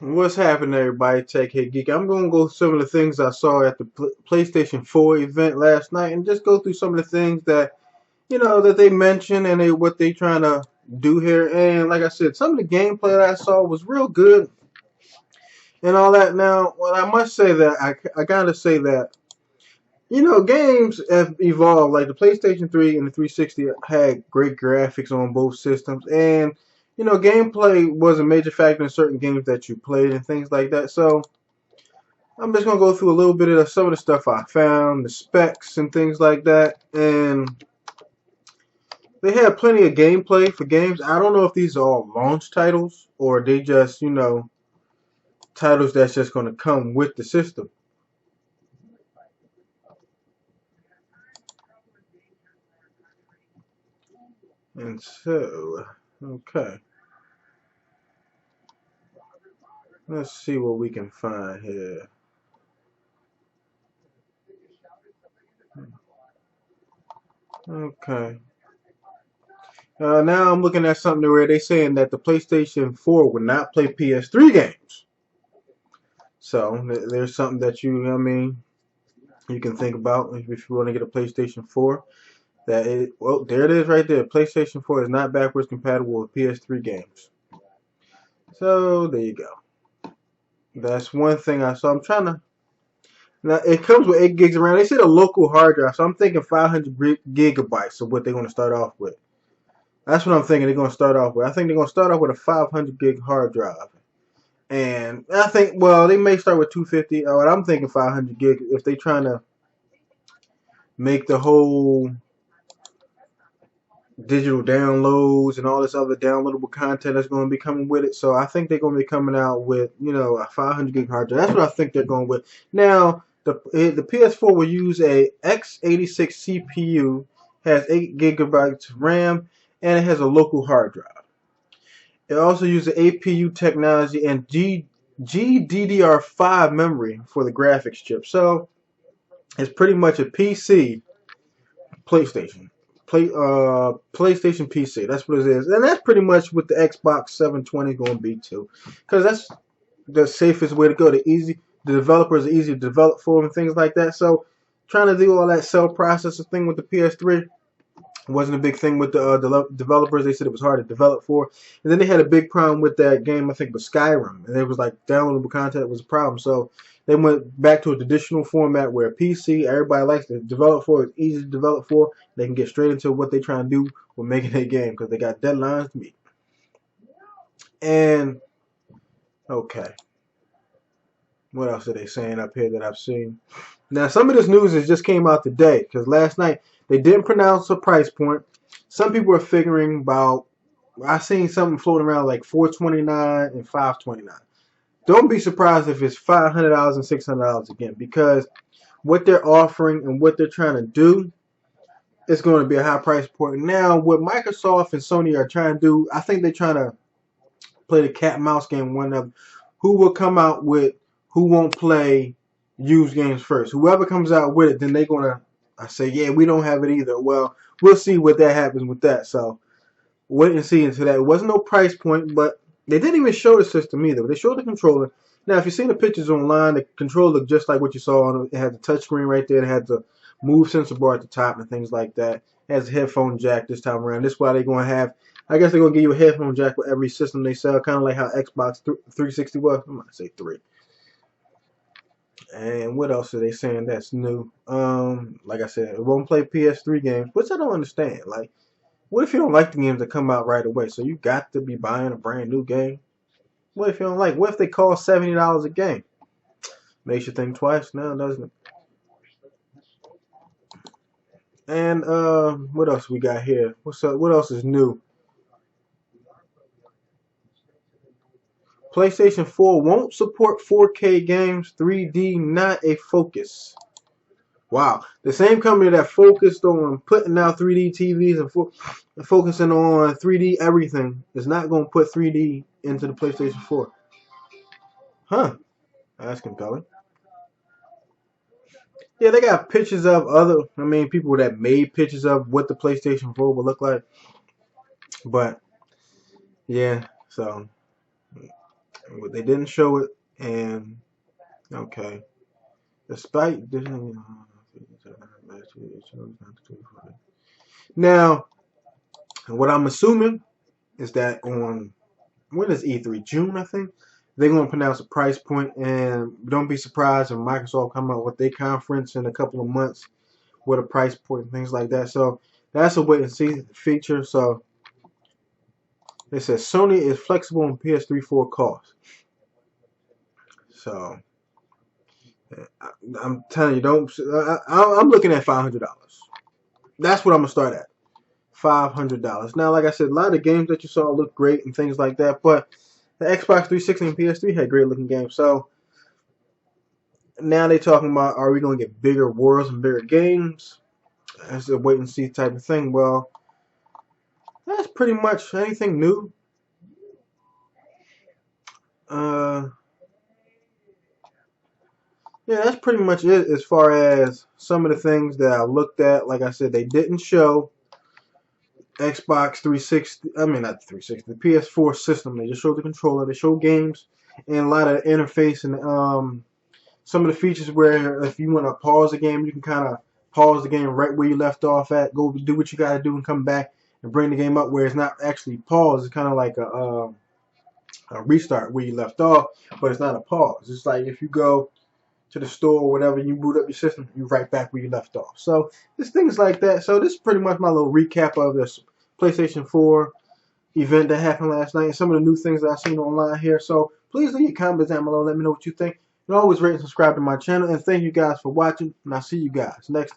What's happening, everybody? Tech Head Geek. I'm going to go through some of the things I saw at the PlayStation 4 event last night, and just go through some of the things that that they mentioned and what they trying to do here. And like I said, some of the gameplay that I saw was real good and all that. Now, well, I must say that I gotta say that games have evolved. Like the PlayStation 3 and the 360 had great graphics on both systems, and gameplay was a major factor in certain games that you played and things like that. So I'm just gonna go through a little bit of some of the stuff I found, the specs and things like that, and they had plenty of gameplay for games. I don't know if these are all launch titles or they just titles that's just gonna come with the system. And so, okay, let's see what we can find here. Okay. Now I'm looking at something where they're saying that the PlayStation 4 would not play PS3 games. So there's something that you can think about if you want to get a PlayStation 4. Well, there it is right there. PlayStation 4 is not backwards compatible with PS3 games. So there you go. That's one thing I saw. I'm trying to. Now it comes with 8 gigs of RAM. They said a local hard drive, so I'm thinking 500 gigabytes of what they're going to start off with. That's what I'm thinking they're going to start off with. I think they're going to start off with a 500 gig hard drive. And I think, well, they may start with 250. But I'm thinking 500 gig if they're trying to make the whole digital downloads and all this other downloadable content that's going to be coming with it. So I think they're going to be coming out with a 500 gig hard drive. That's what I think they're going with. Now the PS4 will use a x86 CPU, has 8 gigabytes RAM, and it has a local hard drive. It also uses APU technology and GDDR5 memory for the graphics chip. So it's pretty much a PC PlayStation. PlayStation PC. That's what it is, and that's pretty much what the Xbox 720 is going to be too, because that's the safest way to go. The developers are easy to develop for and things like that. So trying to do all that cell processor thing with the PS3 wasn't a big thing with the developers. They said it was hard to develop for, and then they had a big problem with that game. I think it was Skyrim, and it was like downloadable content was a problem. So they went back to a traditional format where PC everybody likes to develop for. It's easy to develop for. They can get straight into what they're trying to do with making a game because they got deadlines to meet. And okay, what else are they saying up here that I've seen? Now some of this news has just came out today because last night they didn't pronounce a price point. Some people are figuring about. I seen something floating around like $429 and $529. Don't be surprised if it's $500 and $600 again, because what they're offering and what they're trying to do is going to be a high price point. Now, what Microsoft and Sony are trying to do, I think they're trying to play the cat and mouse game. One of who will come out with who won't play used games first. Whoever comes out with it, then they're gonna. I say, yeah, we don't have it either. Well, we'll see what that happens with that. So wait and see into that. It wasn't no price point, but they didn't even show the system either. They showed the controller. Now, if you've seen the pictures online, the controller looked just like what you saw on it. It had the touchscreen right there. It had the move sensor bar at the top and things like that. It has a headphone jack this time around. This is why they're going to have, I guess they're going to give you a headphone jack with every system they sell, kind of like how Xbox 360 was. I'm going to say 3. And what else are they saying that's new? Like I said, it won't play PS3 games, which I don't understand. Like, what if you don't like the games that come out right away? So you got to be buying a brand new game. What if you don't like? What if they cost $70 a game? Makes you think twice now, doesn't it? And what else we got here? What's up? What else is new? PlayStation 4 won't support 4K games. 3D not a focus. Wow, the same company that focused on putting out 3D TVs and focusing on 3D everything is not going to put 3D into the PlayStation 4. Huh? That's compelling. Yeah, they got pictures of people that made pictures of what the PlayStation 4 would look like. But yeah, so They didn't show it, and okay. Despite now, what I'm assuming is that on when is E3? June, I think. They're going to pronounce a price point, and don't be surprised if Microsoft come out with their conference in a couple of months with a price point and things like that. So that's a wait and see feature. So it says Sony is flexible on PS3 for cost. So I'm telling you, don't. I'm looking at $500. That's what I'm gonna start at. $500. Now, like I said, a lot of the games that you saw look great and things like that, but the Xbox 360 and PS3 had great looking games. So now they're talking about, are we going to get bigger worlds and bigger games? That's a wait and see type of thing. Well, that's pretty much anything new. Yeah, that's pretty much it as far as some of the things that I looked at. Like I said, they didn't show Xbox 360, I mean not 360, the PS4 system. They just showed the controller, they showed games, and a lot of the interface and some of the features where if you want to pause the game, you can kind of pause the game right where you left off at, go do what you got to do and come back and bring the game up where it's not actually paused. It's kind of like a restart where you left off, but it's not a pause. It's like if you go to the store or whatever, you boot up your system, you're right back where you left off. So there's things like that. So this is pretty much my little recap of this PlayStation 4 event that happened last night and some of the new things that I've seen online here. So please leave your comments down below. Let me know what you think. And always rate and subscribe to my channel. And thank you guys for watching. And I'll see you guys next time.